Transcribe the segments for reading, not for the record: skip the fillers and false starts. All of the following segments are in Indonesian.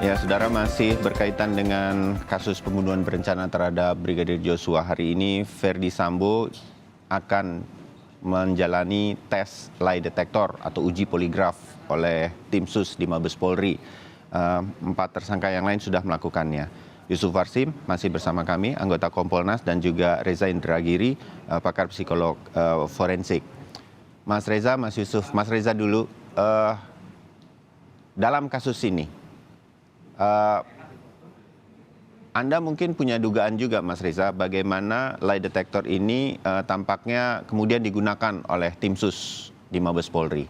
Ya, saudara, masih berkaitan dengan kasus pembunuhan berencana terhadap Brigadir Joshua. Hari ini Verdi Sambo akan menjalani tes lie detector atau uji poligraf oleh tim sus di Mabes Polri. Empat tersangka yang lain sudah melakukannya. Yusuf Warsim masih bersama kami, anggota Kompolnas, dan juga Reza Indragiri, pakar psikolog forensik. Mas Reza, Mas Yusuf, Mas Reza dulu, dalam kasus ini, Anda mungkin punya dugaan juga, Mas Reza, bagaimana lie detector ini tampaknya kemudian digunakan oleh tim sus di Mabes Polri.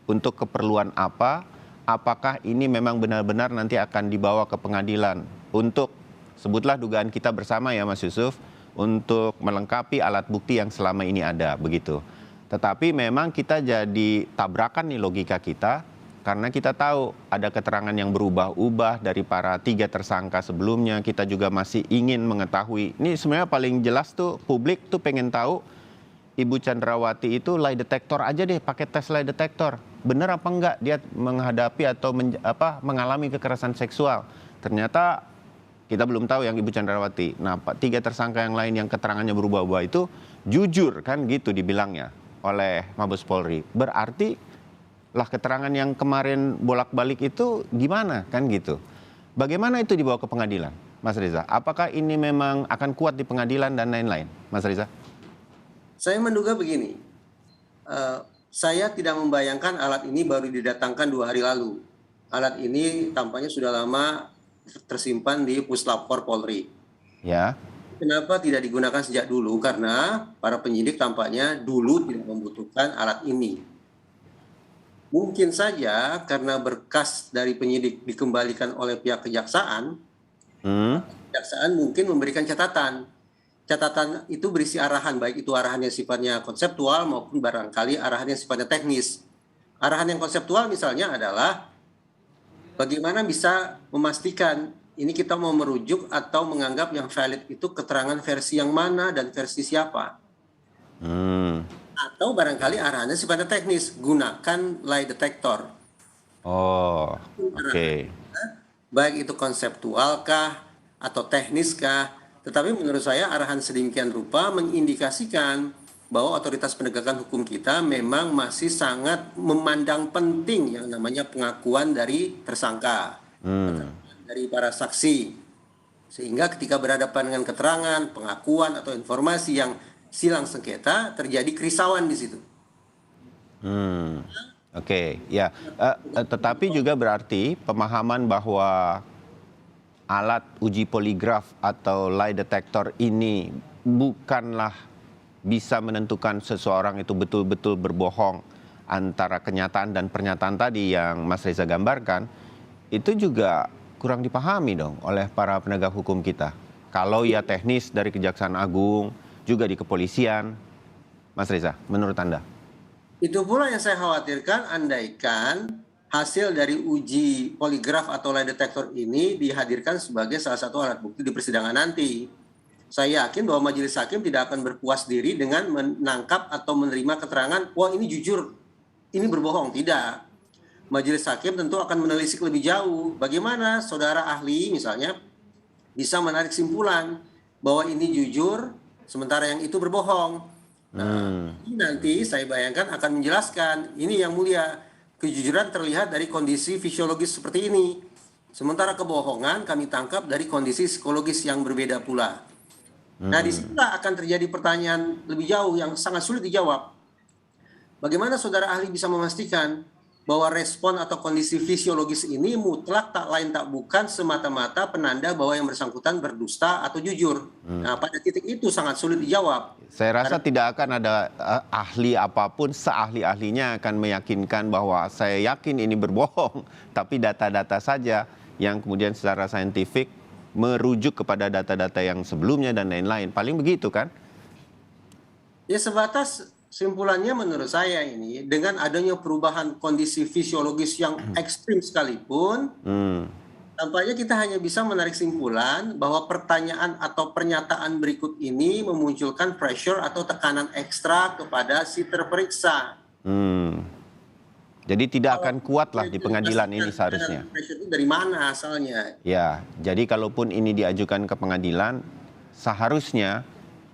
Untuk keperluan apa? Apakah ini memang benar-benar nanti akan dibawa ke pengadilan untuk, sebutlah dugaan kita bersama ya Mas Yusuf, untuk melengkapi alat bukti yang selama ini ada, begitu. Tetapi memang kita jadi tabrakan nih logika kita, karena kita tahu ada keterangan yang berubah-ubah dari para tiga tersangka sebelumnya. Kita juga masih ingin mengetahui. Ini sebenarnya paling jelas tuh publik tuh pengen tahu Ibu Chandrawati itu lie detector aja deh, pakai tes lie detector. Bener apa enggak dia menghadapi atau mengalami kekerasan seksual. Ternyata kita belum tahu yang Ibu Chandrawati. Nah, tiga tersangka yang lain yang keterangannya berubah-ubah itu jujur kan gitu dibilangnya oleh Mabes Polri. Berarti lah keterangan yang kemarin bolak-balik itu gimana kan gitu. Bagaimana itu dibawa ke pengadilan, Mas Reza? Apakah ini memang akan kuat di pengadilan dan lain-lain, Mas Reza? Saya menduga begini, saya tidak membayangkan alat ini baru didatangkan 2 hari lalu. Alat ini tampaknya sudah lama tersimpan di Puslapor Polri. Ya. Kenapa tidak digunakan sejak dulu? Karena para penyidik tampaknya dulu tidak membutuhkan alat ini. Mungkin saja karena berkas dari penyidik dikembalikan oleh pihak kejaksaan, kejaksaan mungkin memberikan catatan. Catatan itu berisi arahan, baik itu arahan yang sifatnya konseptual maupun barangkali arahan yang sifatnya teknis. Arahan yang konseptual misalnya adalah bagaimana bisa memastikan ini kita mau merujuk atau menganggap yang valid itu keterangan versi yang mana dan versi siapa. Atau barangkali arahannya sifatnya teknis, gunakan lie detector. Oh, oke. Baik itu konseptual kah atau teknis kah, tetapi menurut saya arahan sedemikian rupa mengindikasikan bahwa otoritas penegakan hukum kita memang masih sangat memandang penting yang namanya pengakuan dari tersangka, dari para saksi. Sehingga ketika berhadapan dengan keterangan, pengakuan atau informasi yang silang sengketa, terjadi kerisauan di situ. Oke, ya. Tetapi juga berarti pemahaman bahwa alat uji poligraf atau lie detector ini bukanlah bisa menentukan seseorang itu betul-betul berbohong antara kenyataan dan pernyataan tadi yang Mas Reza gambarkan, itu juga kurang dipahami dong oleh para penegak hukum kita. Kalau ya teknis dari Kejaksaan Agung, juga di kepolisian, Mas Reza, menurut Anda? Itu pula yang saya khawatirkan andaikan hasil dari uji poligraf atau lie detector ini dihadirkan sebagai salah satu alat bukti di persidangan nanti. Saya yakin bahwa majelis hakim tidak akan berpuas diri dengan menangkap atau menerima keterangan, wah ini jujur, ini berbohong. Tidak. Majelis hakim tentu akan menelisik lebih jauh. Bagaimana saudara ahli misalnya bisa menarik simpulan bahwa ini jujur, sementara yang itu berbohong. Nah, ini nanti saya bayangkan akan menjelaskan, ini yang mulia, kejujuran terlihat dari kondisi fisiologis seperti ini. Sementara kebohongan kami tangkap dari kondisi psikologis yang berbeda pula. Nah, disitulah akan terjadi pertanyaan lebih jauh yang sangat sulit dijawab. Bagaimana saudara ahli bisa memastikan bahwa respon atau kondisi fisiologis ini mutlak tak lain tak bukan semata-mata penanda bahwa yang bersangkutan berdusta atau jujur. Nah, pada titik itu sangat sulit dijawab. Saya rasa tidak akan ada ahli apapun, seahli-ahlinya akan meyakinkan bahwa saya yakin ini berbohong. Tapi data-data saja yang kemudian secara saintifik merujuk kepada data-data yang sebelumnya dan lain-lain. Paling begitu kan? Ya sebatas simpulannya menurut saya ini dengan adanya perubahan kondisi fisiologis yang ekstrim sekalipun, tampaknya kita hanya bisa menarik simpulan bahwa pertanyaan atau pernyataan berikut ini memunculkan pressure atau tekanan ekstra kepada si terperiksa. Jadi tidak akan kuatlah di pengadilan ini seharusnya. Pressure itu dari mana asalnya? Ya, jadi kalaupun ini diajukan ke pengadilan, seharusnya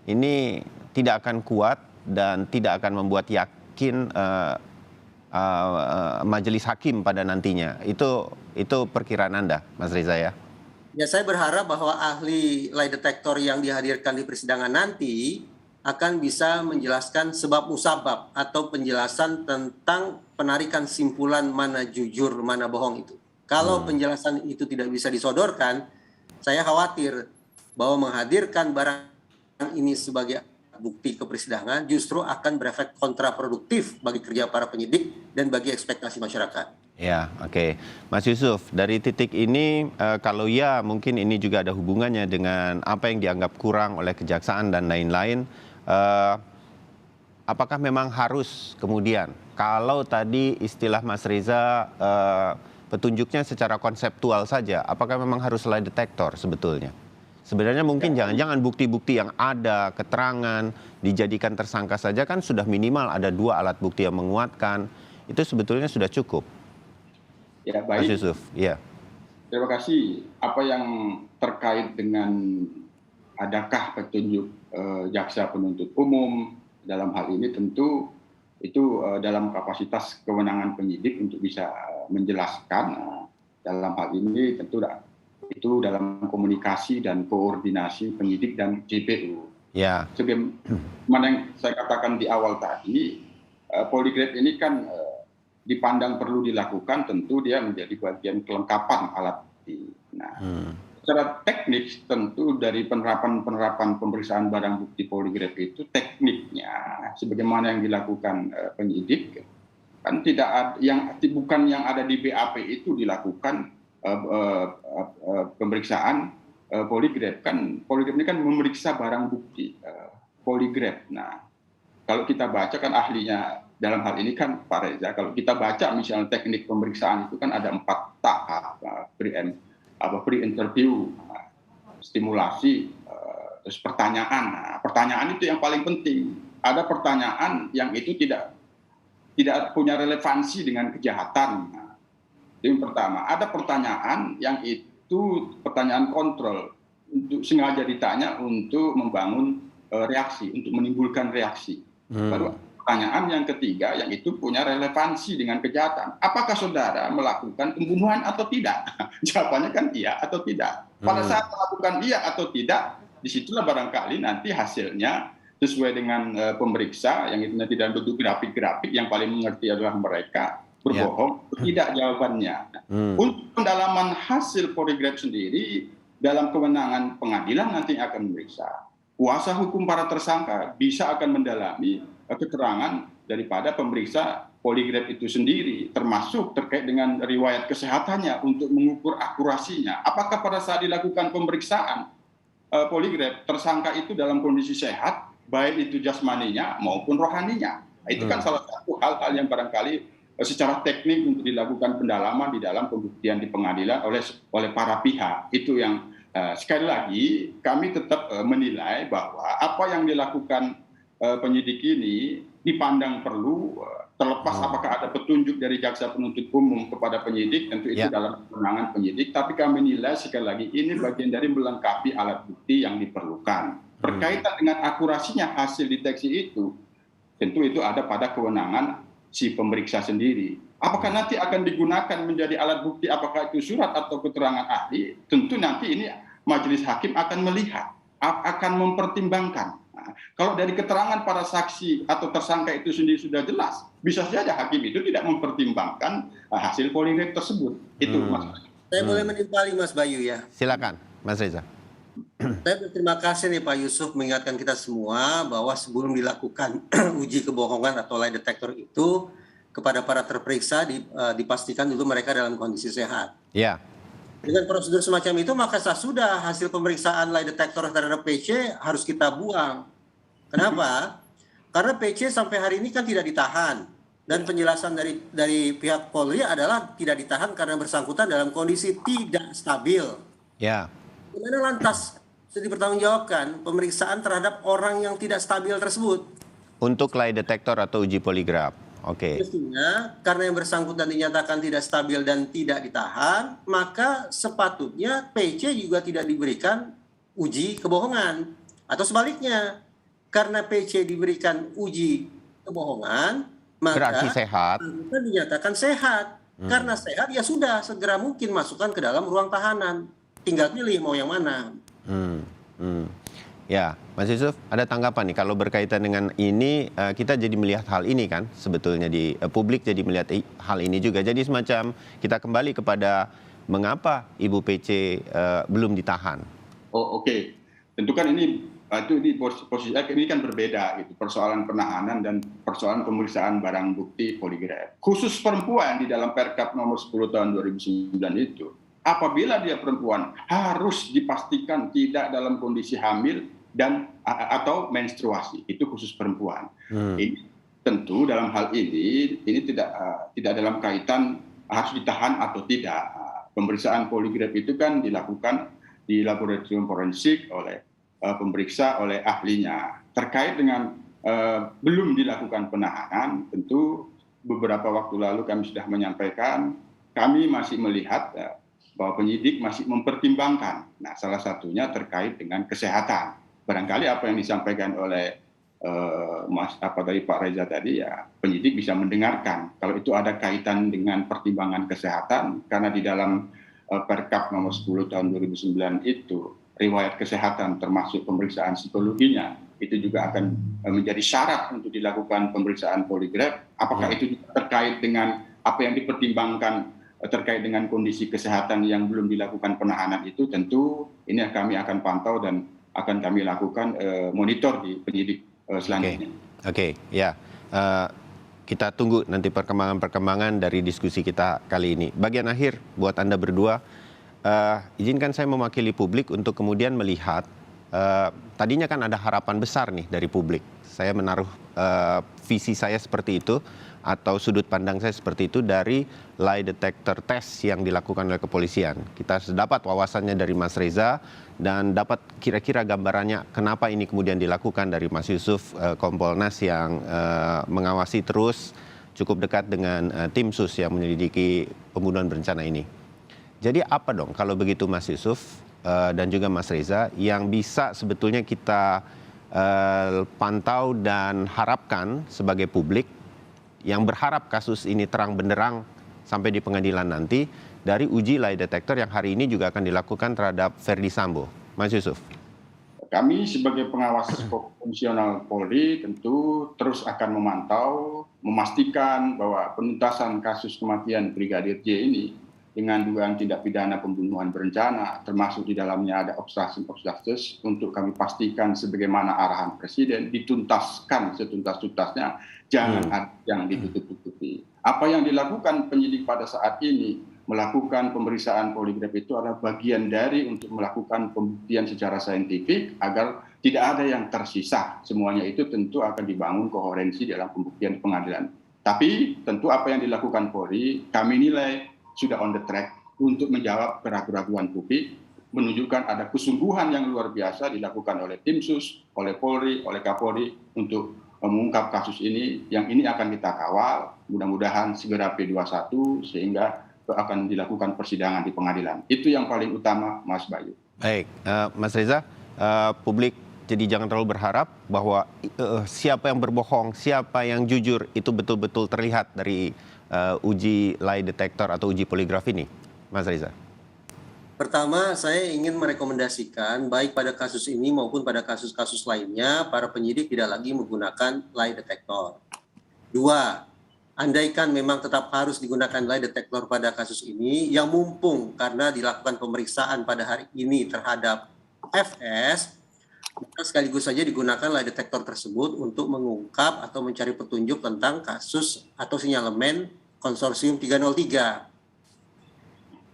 ini tidak akan kuat dan tidak akan membuat yakin majelis hakim pada nantinya. Itu perkiraan Anda, Mas Reza ya? Ya, saya berharap bahwa ahli lie detector yang dihadirkan di persidangan nanti akan bisa menjelaskan sebab musabab atau penjelasan tentang penarikan simpulan mana jujur, mana bohong itu. Kalau penjelasan itu tidak bisa disodorkan, saya khawatir bahwa menghadirkan barang ini sebagai bukti ke persidangan justru akan berefek kontraproduktif bagi kerja para penyidik dan bagi ekspektasi masyarakat. Ya, oke. Mas Yusuf, dari titik ini kalau ya mungkin ini juga ada hubungannya dengan apa yang dianggap kurang oleh kejaksaan dan lain-lain. Apakah memang harus kemudian, kalau tadi istilah Mas Reza petunjuknya secara konseptual saja, apakah memang harus lie detector sebetulnya? Sebenarnya mungkin jangan-jangan bukti-bukti yang ada, keterangan, dijadikan tersangka saja kan sudah minimal ada 2 alat bukti yang menguatkan, itu sebetulnya sudah cukup. Ya, Mas baik. Yusuf, ya. Terima kasih. Apa yang terkait dengan adakah petunjuk jaksa penuntut umum dalam hal ini tentu itu dalam kapasitas kewenangan penyidik untuk bisa menjelaskan. Dalam hal ini tentu itu dalam komunikasi dan koordinasi penyidik dan JPU. Ya. Sebagaimana yang saya katakan di awal tadi, poligraf ini kan dipandang perlu dilakukan, tentu dia menjadi bagian kelengkapan alat bukti. Nah, secara teknis tentu dari penerapan pemeriksaan barang bukti poligraf itu tekniknya sebagaimana yang dilakukan penyidik kan tidak ada bukan yang ada di BAP itu dilakukan pemeriksaan poligraf. Kan poligraf ini kan memeriksa barang bukti poligraf. Nah, kalau kita baca kan ahlinya dalam hal ini kan Pak Reza, kalau kita baca misalnya teknik pemeriksaan itu kan ada 4 tahap, pre-interview, stimulasi, terus pertanyaan. Nah, pertanyaan itu yang paling penting. Ada pertanyaan yang itu tidak punya relevansi dengan kejahatan. Nah, itu yang pertama. Ada pertanyaan yang itu pertanyaan kontrol, untuk sengaja ditanya untuk membangun reaksi, untuk menimbulkan reaksi. Baru pertanyaan yang ketiga yang itu punya relevansi dengan kejahatan. Apakah saudara melakukan pembunuhan atau tidak? Jawabannya kan iya atau tidak. Pada saat melakukan iya atau tidak, disitulah barangkali nanti hasilnya sesuai dengan pemeriksa yang itu tidak bentuk grafik-grafik, yang paling mengerti adalah mereka berbohong atau tidak jawabannya. Untuk pendalaman hasil poligraf sendiri dalam kewenangan pengadilan nanti akan memeriksa. Kuasa hukum para tersangka bisa akan mendalami keterangan daripada pemeriksa poligraf itu sendiri, termasuk terkait dengan riwayat kesehatannya untuk mengukur akurasinya. Apakah pada saat dilakukan pemeriksaan poligraf tersangka itu dalam kondisi sehat, baik itu jasmaninya maupun rohaninya. Nah, itu kan salah satu hal-hal yang barangkali secara teknik untuk dilakukan pendalaman di dalam pembuktian di pengadilan oleh para pihak. Itu yang sekali lagi kami tetap menilai bahwa apa yang dilakukan penyidik ini dipandang perlu, terlepas apakah ada petunjuk dari jaksa penuntut umum kepada penyidik, tentu itu dalam kewenangan penyidik, tapi kami nilai sekali lagi ini bagian dari melengkapi alat bukti yang diperlukan. Berkaitan dengan akurasinya hasil deteksi itu, tentu itu ada pada kewenangan si pemeriksa sendiri. Apakah nanti akan digunakan menjadi alat bukti, apakah itu surat atau keterangan ahli, tentu nanti ini majelis hakim akan melihat, akan mempertimbangkan. Nah, kalau dari keterangan para saksi atau tersangka itu sendiri sudah jelas, bisa saja hakim itu tidak mempertimbangkan hasil poligraf tersebut. Itu Mas. Saya boleh menimpali Mas Bayu ya? Silakan, Mas Reza. Saya berterima kasih nih Pak Yusuf mengingatkan kita semua bahwa sebelum dilakukan uji kebohongan atau lie detector itu, kepada para terperiksa dipastikan dulu mereka dalam kondisi sehat. Ya. Dengan prosedur semacam itu maka sudah hasil pemeriksaan lie detector terhadap PC harus kita buang. Kenapa? Karena PC sampai hari ini kan tidak ditahan, dan penjelasan dari pihak Polri adalah tidak ditahan karena bersangkutan dalam kondisi tidak stabil. Ya. Bagaimana lantas dipertanggungjawabkan pemeriksaan terhadap orang yang tidak stabil tersebut? Untuk lie detector atau uji poligraf. Oke. Mestinya karena yang bersangkutan dinyatakan tidak stabil dan tidak ditahan, maka sepatutnya PC juga tidak diberikan uji kebohongan. Atau sebaliknya, karena PC diberikan uji kebohongan, Berarti maka sehat. bersangkutan dinyatakan sehat. Karena sehat ya sudah, segera mungkin masukkan ke dalam ruang tahanan. Tinggal pilih mau yang mana. Hmm, hmm. Ya, Mas Yusuf, ada tanggapan nih kalau berkaitan dengan ini, kita jadi melihat hal ini kan sebetulnya di publik jadi melihat hal ini juga. Jadi semacam kita kembali kepada mengapa Ibu PC belum ditahan. Oh, oke. Tentu kan ini posisi ini kan berbeda gitu, persoalan penahanan dan persoalan pemeriksaan barang bukti poligraf. Khusus perempuan di dalam Perkap nomor 10 tahun 2009 itu, apabila dia perempuan harus dipastikan tidak dalam kondisi hamil dan atau menstruasi, itu khusus perempuan. Ini tentu dalam hal ini tidak dalam kaitan harus ditahan atau tidak. Pemeriksaan poligraf itu kan dilakukan di laboratorium forensik oleh pemeriksa, oleh ahlinya. Terkait dengan belum dilakukan penahanan, tentu beberapa waktu lalu kami sudah menyampaikan, kami masih melihat bahwa penyidik masih mempertimbangkan. Nah, salah satunya terkait dengan kesehatan. Barangkali apa yang disampaikan oleh Pak Reza tadi, ya penyidik bisa mendengarkan. Kalau itu ada kaitan dengan pertimbangan kesehatan, karena di dalam Perkap nomor 10 tahun 2009 itu, riwayat kesehatan termasuk pemeriksaan psikologinya, itu juga akan menjadi syarat untuk dilakukan pemeriksaan poligraf. Apakah itu terkait dengan apa yang dipertimbangkan terkait dengan kondisi kesehatan yang belum dilakukan penahanan itu, tentu ini kami akan pantau dan akan kami lakukan monitor di penyidik selanjutnya. Oke, ya. Kita tunggu nanti perkembangan-perkembangan dari diskusi kita kali ini. Bagian akhir buat Anda berdua, izinkan saya mewakili publik untuk kemudian melihat, tadinya kan ada harapan besar nih dari publik. Saya menaruh visi saya seperti itu, atau sudut pandang saya seperti itu dari lie detector test yang dilakukan oleh kepolisian. Kita dapat wawasannya dari Mas Reza dan dapat kira-kira gambarannya kenapa ini kemudian dilakukan dari Mas Yusuf, Kompolnas yang mengawasi terus cukup dekat dengan tim sus yang menyelidiki pembunuhan berencana ini. Jadi apa dong kalau begitu Mas Yusuf dan juga Mas Reza yang bisa sebetulnya kita pantau dan harapkan sebagai publik yang berharap kasus ini terang benderang sampai di pengadilan nanti dari uji lie detector yang hari ini juga akan dilakukan terhadap Verdi Sambo. Mas Yusuf. Kami sebagai pengawas fungsional Polri tentu terus akan memantau, memastikan bahwa penuntasan kasus kematian Brigadir J ini dengan dugaan tindak pidana pembunuhan berencana, termasuk di dalamnya ada obstruction of justice, untuk kami pastikan sebagaimana arahan Presiden, dituntaskan setuntas-tuntasnya, jangan ada yang ditutup-tutupi. Apa yang dilakukan penyidik pada saat ini, melakukan pemeriksaan poligraf itu adalah bagian dari untuk melakukan pembuktian secara saintifik agar tidak ada yang tersisa. Semuanya itu tentu akan dibangun koherensi dalam pembuktian pengadilan. Tapi tentu apa yang dilakukan Polri, kami nilai sudah on the track untuk menjawab keraguan-keraguan publik, menunjukkan ada kesungguhan yang luar biasa dilakukan oleh tim sus, oleh Polri, oleh Kapolri untuk mengungkap kasus ini. Yang ini akan kita kawal, mudah-mudahan segera P21 sehingga akan dilakukan persidangan di pengadilan. Itu yang paling utama, Mas Bayu. Baik, Mas Reza, publik jadi jangan terlalu berharap bahwa siapa yang berbohong, siapa yang jujur itu betul-betul terlihat dari uji lie detector atau uji poligraf ini, Mas Reza. Pertama, saya ingin merekomendasikan baik pada kasus ini maupun pada kasus-kasus lainnya, para penyidik tidak lagi menggunakan lie detector. Dua, andaikan memang tetap harus digunakan lie detector pada kasus ini, yang mumpung karena dilakukan pemeriksaan pada hari ini terhadap FS, maka sekaligus saja digunakan lie detector tersebut untuk mengungkap atau mencari petunjuk tentang kasus atau sinyalemen konsorsium 303.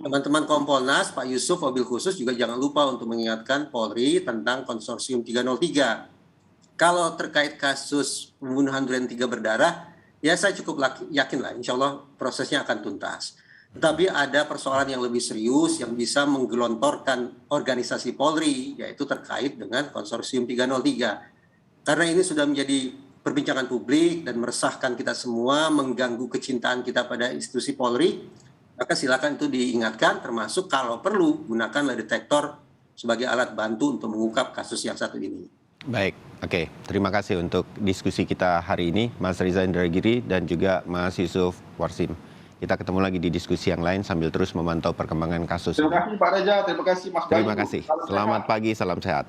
Teman-teman Kompolnas, Pak Yusuf, wabil khusus juga jangan lupa untuk mengingatkan Polri tentang konsorsium 303. Kalau terkait kasus pembunuhan Duren 3 berdarah, ya saya cukup yakin lah, insya Allah prosesnya akan tuntas. Tetapi ada persoalan yang lebih serius yang bisa menggelontorkan organisasi Polri, yaitu terkait dengan konsorsium 303. Karena ini sudah menjadi perbincangan publik dan meresahkan kita semua, mengganggu kecintaan kita pada institusi Polri, maka silakan itu diingatkan, termasuk kalau perlu gunakan lie detector sebagai alat bantu untuk mengungkap kasus yang satu ini. Baik, oke. Terima kasih untuk diskusi kita hari ini, Mas Reza Indragiri dan juga Mas Yusuf Warsim. Kita ketemu lagi di diskusi yang lain sambil terus memantau perkembangan kasus. Terima kasih Pak Reza, terima kasih Mas Bayu. Terima kasih. Selamat pagi, salam sehat.